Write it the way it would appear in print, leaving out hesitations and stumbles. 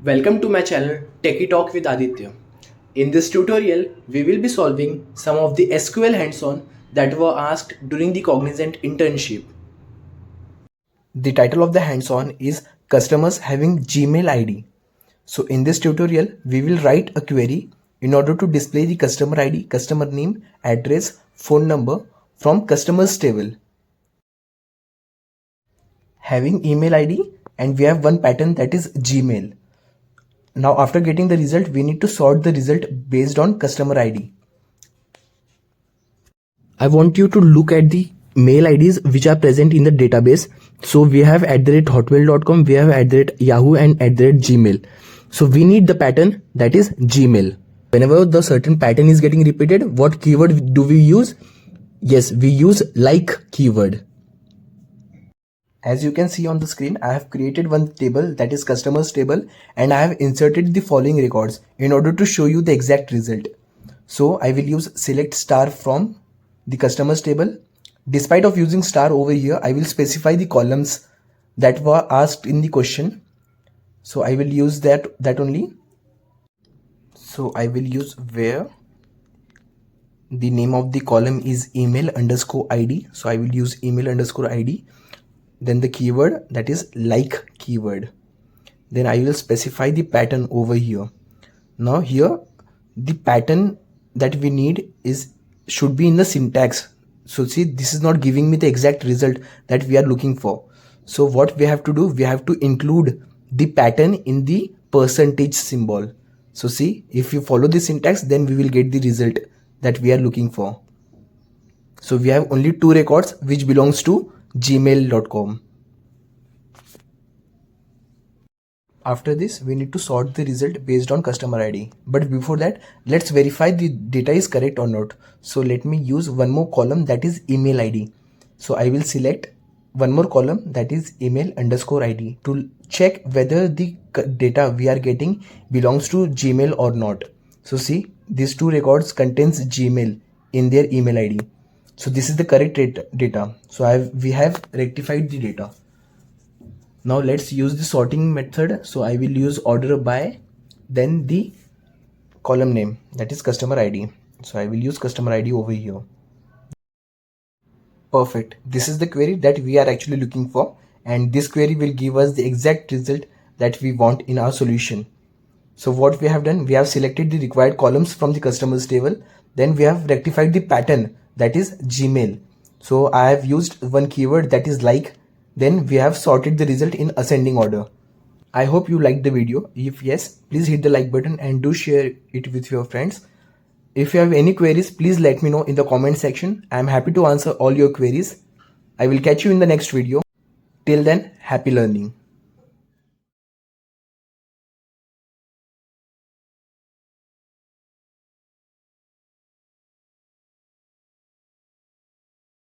Welcome to my channel Techie Talk with Aditya. In this tutorial, we will be solving some of the SQL hands-on that were asked during the Cognizant internship. The title of the hands-on is Customers Having Gmail ID. So in this tutorial, we will write a query in order to display the customer ID, customer name, address, phone number from customers table. Having email ID, and we have one pattern, that is Gmail. Now after getting the result, we need to sort the result based on customer ID. I want you to look at the mail IDs which are present in the database. So we have @hotmail.com, we have @Yahoo and @Gmail. So we need the pattern, that is Gmail. Whenever the certain pattern is getting repeated, what keyword do we use? Yes, we use like keyword. As you can see on the screen, I have created one table, that is customers table, and I have inserted the following records in order to show you the exact result. So I will use select star from the customers table. Despite of using star over here, I will specify the columns that were asked in the question. So I will use that only. So I will use where the name of the column is email underscore ID. So I will use email underscore ID. Then the keyword, that is like keyword. Then I will specify the pattern over here. Now here the pattern that we need should be in the syntax. So see, this is not giving me the exact result that we are looking for. So what we have to do, we have to include the pattern in the percentage symbol. So see, if you follow the syntax, then we will get the result that we are looking for. So we have only two records which belongs to gmail.com. After this, we need to sort the result based on customer ID. But before that, let's verify the data is correct or not. So let me use one more column, that is email ID. So I will select one more column, that is email underscore ID, to check whether the data we are getting belongs to Gmail or not. So see, these two records contains Gmail in their email ID. So this is the correct data. So we have rectified the data. Now let's use the sorting method. So I will use order by, then the column name, that is customer ID. So I will use customer ID over here. Perfect. This is the query that we are actually looking for, and this query will give us the exact result that we want in our solution. So what we have done, we have selected the required columns from the customers table. Then we have rectified the pattern, that is Gmail. So I have used one keyword, that is like. Then we have sorted the result in ascending order. I hope you liked the video. If yes, please hit the like button and do share it with your friends. If you have any queries, please let me know in the comment section. I am happy to answer all your queries. I will catch you in the next video. Till then, happy learning.